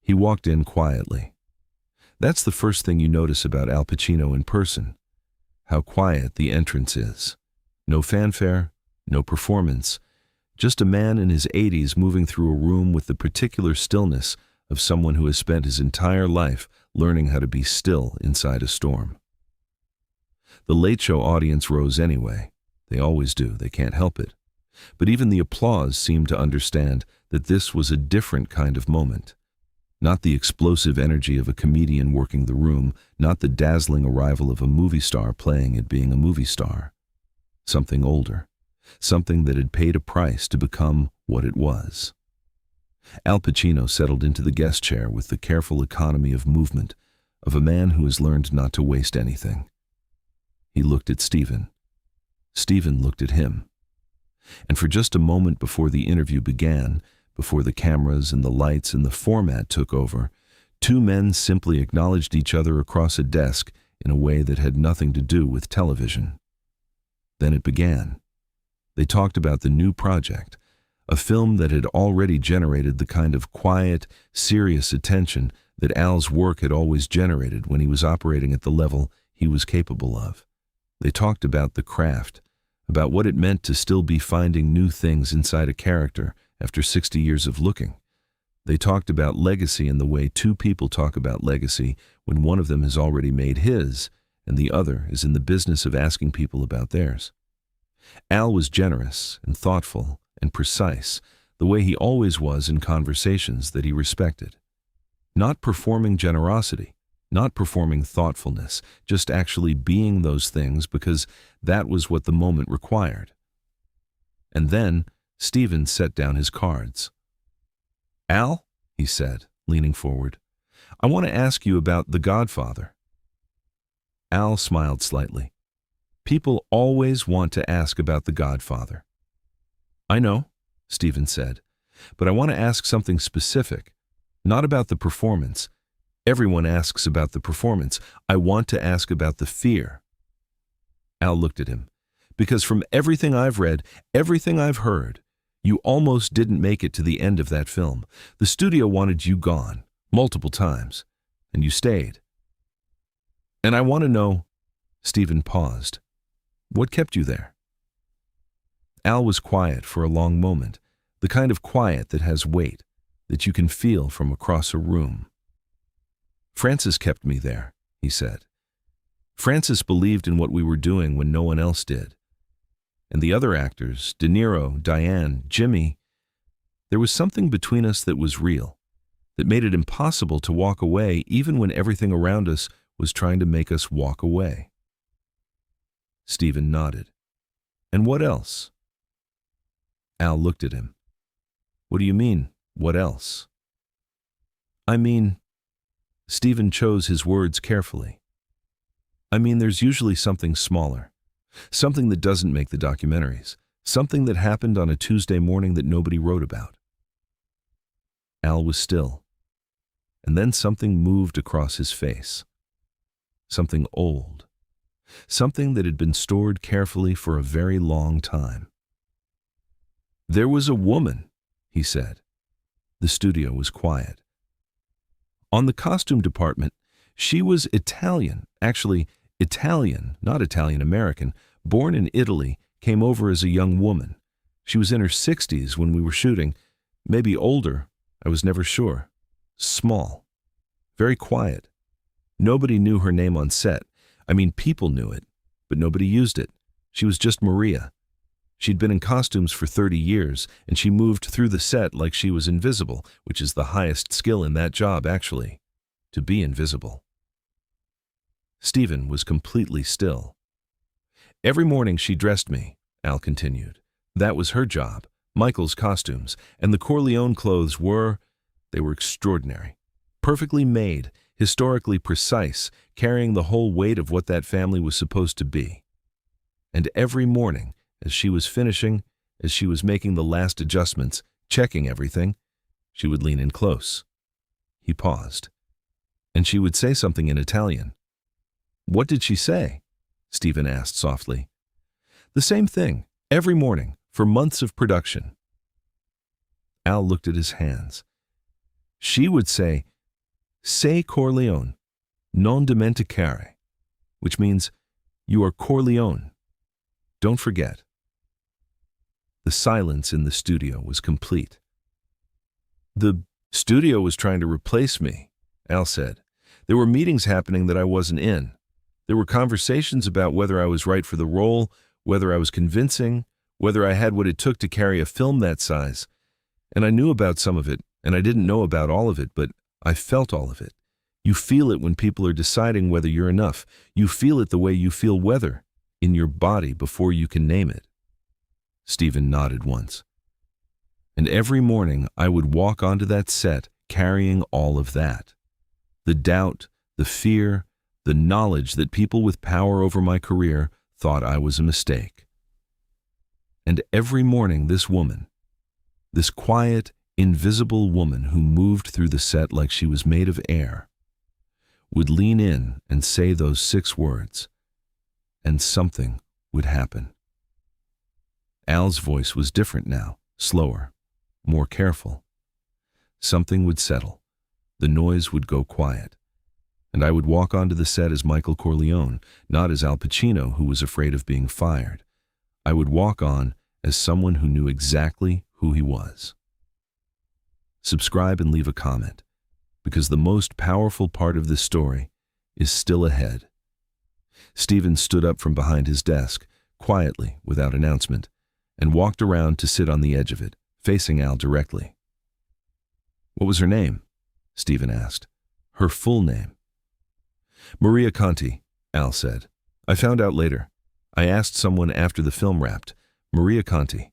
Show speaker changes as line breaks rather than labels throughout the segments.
He walked in quietly. That's the first thing you notice about Al Pacino in person. How quiet the entrance is. No fanfare, no performance, just a man in his 80s moving through a room with the particular stillness of someone who has spent his entire life learning how to be still inside a storm. The Late Show audience rose anyway. They always do, they can't help it. But even the applause seemed to understand that this was a different kind of moment. Not the explosive energy of a comedian working the room, not the dazzling arrival of a movie star playing at being a movie star. Something older, something that had paid a price to become what it was. Al Pacino settled into the guest chair with the careful economy of movement of a man who has learned not to waste anything. He looked at Stephen. Stephen looked at him. And for just a moment before the interview began, before the cameras and the lights and the format took over, two men simply acknowledged each other across a desk in a way that had nothing to do with television. Then it began. They talked about the new project, a film that had already generated the kind of quiet, serious attention that Al's work had always generated when he was operating at the level he was capable of. They talked about the craft, about what it meant to still be finding new things inside a character after 60 years of looking. They talked about legacy in the way two people talk about legacy when one of them has already made his and the other is in the business of asking people about theirs. Al was generous and thoughtful and precise, the way he always was in conversations that he respected. Not performing generosity, not performing thoughtfulness, just actually being those things because that was what the moment required. And then Stephen set down his cards. "Al," he said, leaning forward, "I want to ask you about The Godfather." Al smiled slightly. People always want to ask about The Godfather. "I know," Stephen said, "but I want to ask something specific, not about the performance. Everyone asks about the performance. I want to ask about the fear." Al looked at him. "Because from everything I've read, everything I've heard, you almost didn't make it to the end of that film. The studio wanted you gone, multiple times, and you stayed. And I want to know," Stephen paused, "what kept you there?" Al was quiet for a long moment, the kind of quiet that has weight, that you can feel from across a room. "Francis kept me there," he said. "Francis believed in what we were doing when no one else did. And the other actors, De Niro, Diane, Jimmy, there was something between us that was real, that made it impossible to walk away even when everything around us was trying to make us walk away." Stephen nodded. "And what else?" Al looked at him. "What do you mean, what else?" "I mean," Stephen chose his words carefully, "I mean there's usually something smaller. Something that doesn't make the documentaries. Something that happened on a Tuesday morning that nobody wrote about." Al was still. And then something moved across his face. Something old. Something that had been stored carefully for a very long time. "There was a woman," he said. The studio was quiet. "On the costume department, she was Italian, actually Italian, not Italian-American, born in Italy, came over as a young woman. She was in her 60s when we were shooting, maybe older, I was never sure. Small. Very quiet. Nobody knew her name on set. I mean, people knew it, but nobody used it. She was just Maria. She'd been in costumes for 30 years, and she moved through the set like she was invisible, which is the highest skill in that job, actually, to be invisible." Stephen was completely still. "Every morning she dressed me," Al continued. "That was her job, Michael's costumes, and the Corleone clothes they were extraordinary. Perfectly made, historically precise, carrying the whole weight of what that family was supposed to be. And every morning, as she was finishing, as she was making the last adjustments, checking everything, she would lean in close." He paused. "And she would say something in Italian." "What did she say?" Stephen asked softly. "The same thing, every morning, for months of production." Al looked at his hands. "She would say, Sei Corleone, non dimenticare, which means, you are Corleone. Don't forget. The silence in the studio was complete. The studio was trying to replace me, Al said. There were meetings happening that I wasn't in. There were conversations about whether I was right for the role, whether I was convincing, whether I had what it took to carry a film that size. And I knew about some of it, and I didn't know about all of it, but I felt all of it. You feel it when people are deciding whether you're enough. You feel it the way you feel weather in your body before you can name it. Stephen nodded once. And every morning I would walk onto that set carrying all of that. The doubt, the fear, the knowledge that people with power over my career thought I was a mistake. And every morning this woman, this quiet, invisible woman who moved through the set like she was made of air, would lean in and say those 6 words, and something would happen. Al's voice was different now, slower, more careful. Something would settle. The noise would go quiet. And I would walk onto the set as Michael Corleone, not as Al Pacino, who was afraid of being fired. I would walk on as someone who knew exactly who he was. Subscribe and leave a comment, because the most powerful part of this story is still ahead. Stephen stood up from behind his desk, quietly, without announcement, and walked around to sit on the edge of it, facing Al directly. What was her name? Stephen asked. Her full name. Maria Conti, Al said. I found out later. I asked someone after the film wrapped. Maria Conti.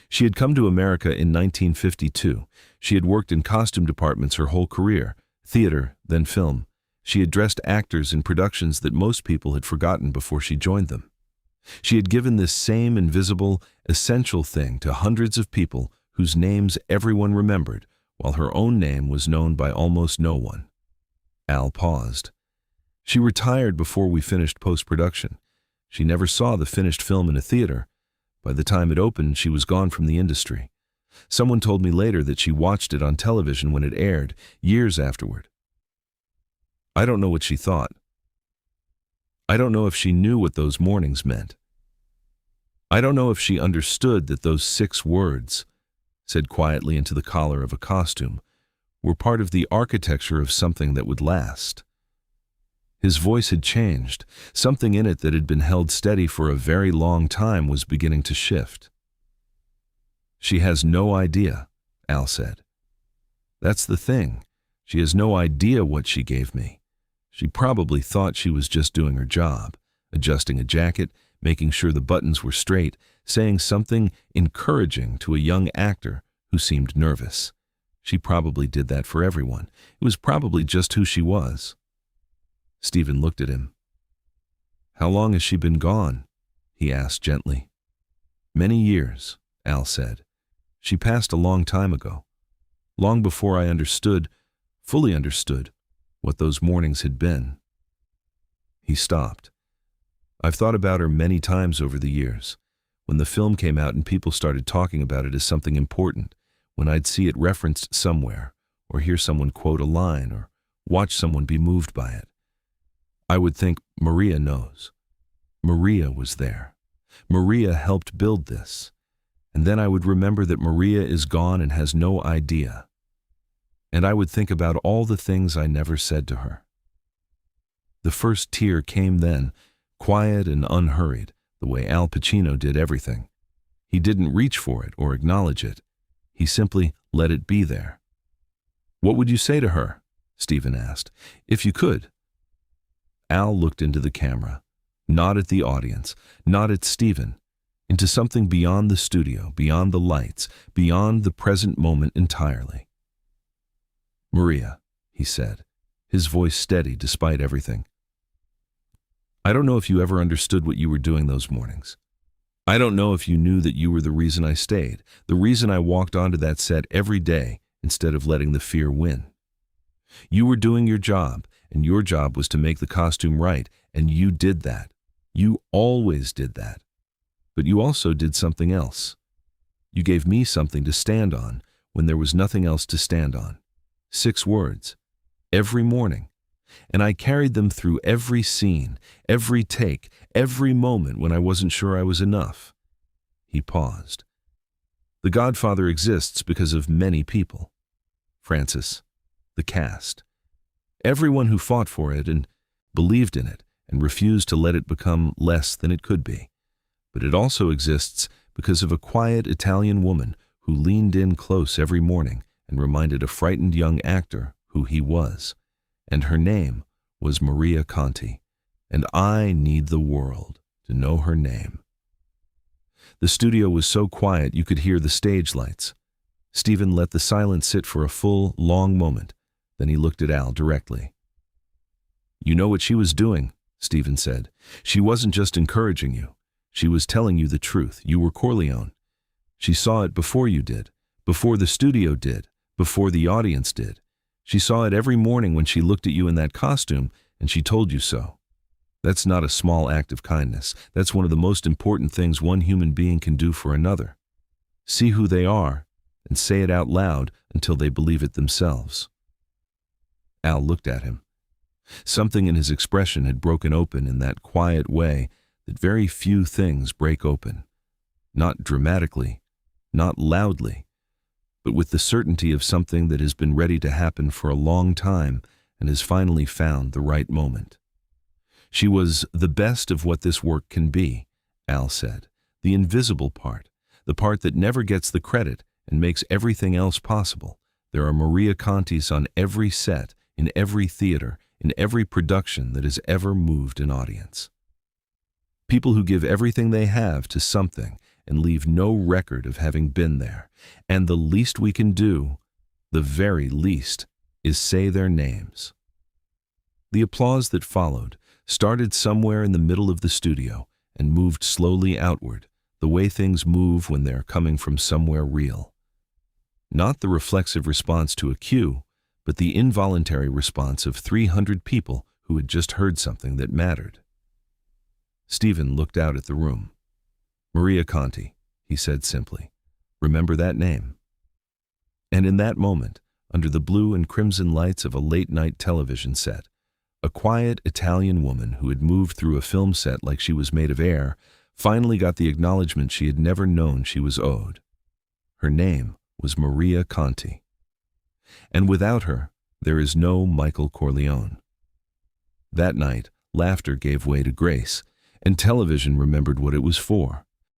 She had come to America in 1952. She had worked in costume departments her whole career, theater, then film. She had dressed actors in productions that most people had forgotten before she joined them. She had given this same invisible, essential thing to hundreds of people whose names everyone remembered, while her own name was known by almost no one. Al paused. She retired before we finished post-production. She never saw the finished film in a theater. By the time it opened, she was gone from the industry. Someone told me later that she watched it on television when it aired, years afterward. I don't know what she thought. I don't know if she knew what those mornings meant. I don't know if she understood that those 6 words, said quietly into the collar of a costume, were part of the architecture of something that would last. His voice had changed. Something in it that had been held steady for a very long time was beginning to shift. She has no idea, Al said. That's the thing. She has no idea what she gave me. She probably thought she was just doing her job, adjusting a jacket, making sure the buttons were straight, saying something encouraging to a young actor who seemed nervous. She probably did that for everyone. It was probably just who she was. Stephen looked at him. How long has she been gone? He asked gently. Many years, Al said. She passed a long time ago. Long before I fully understood, what those mornings had been. He stopped. I've thought about her many times over the years. When the film came out and people started talking about it as something important, when I'd see it referenced somewhere, or hear someone quote a line, or watch someone be moved by it, I would think, Maria knows. Maria was there. Maria helped build this. And then I would remember that Maria is gone and has no idea. And I would think about all the things I never said to her. The first tear came then, quiet and unhurried, the way Al Pacino did everything. He didn't reach for it or acknowledge it. He simply let it be there. What would you say to her? Stephen asked. If you could. Al looked into the camera, not at the audience, not at Stephen, into something beyond the studio, beyond the lights, beyond the present moment entirely. Maria, he said, his voice steady despite everything. I don't know if you ever understood what you were doing those mornings. I don't know if you knew that you were the reason I stayed, the reason I walked onto that set every day instead of letting the fear win. You were doing your job, and your job was to make the costume right, and you did that. You always did that. But you also did something else. You gave me something to stand on when there was nothing else to stand on. 6 words. every morning, and I carried them through every scene, every take, every moment when I wasn't sure I was enough. He paused. The Godfather exists because of many people. Francis, the cast, everyone who fought for it and believed in it and refused to let it become less than it could be. But it also exists because of a quiet Italian woman who leaned in close every morning and reminded a frightened young actor who he was. And her name was Maria Conti, and I need the world to know her name. The studio was so quiet you could hear the stage lights. Stephen let the silence sit for a full, long moment. Then he looked at Al directly. "You know what she was doing," Stephen said. "She wasn't just encouraging you. She was telling you the truth. You were Corleone. She saw it before you did, before the studio did, before the audience did. She saw it every morning when she looked at you in that costume, and she told you so. That's not a small act of kindness. That's one of the most important things one human being can do for another. See who they are, and say it out loud until they believe it themselves." Al looked at him. Something in his expression had broken open in that quiet way that very few things break open. Not dramatically, not loudly, but with the certainty of something that has been ready to happen for a long time and has finally found the right moment. "She was the best of what this work can be," Al said. "The invisible part, the part that never gets the credit and makes everything else possible. There are Maria Contis on every set, in every theater, in every production that has ever moved an audience. People who give everything they have to something and leave no record of having been there. And the least we can do, the very least, is say their names." The applause that followed started somewhere in the middle of the studio and moved slowly outward, the way things move when they're coming from somewhere real. Not the reflexive response to a cue, but the involuntary response of 300 people who had just heard something that mattered. Stephen looked out at the room. "Maria Conti," he said simply. "Remember that name." And in that moment, under the blue and crimson lights of a late-night television set, a quiet Italian woman who had moved through a film set like she was made of air finally got the acknowledgement she had never known she was owed. Her name was Maria Conti. And without her, there is no Michael Corleone. That night, laughter gave way to grace, and television remembered what it was for.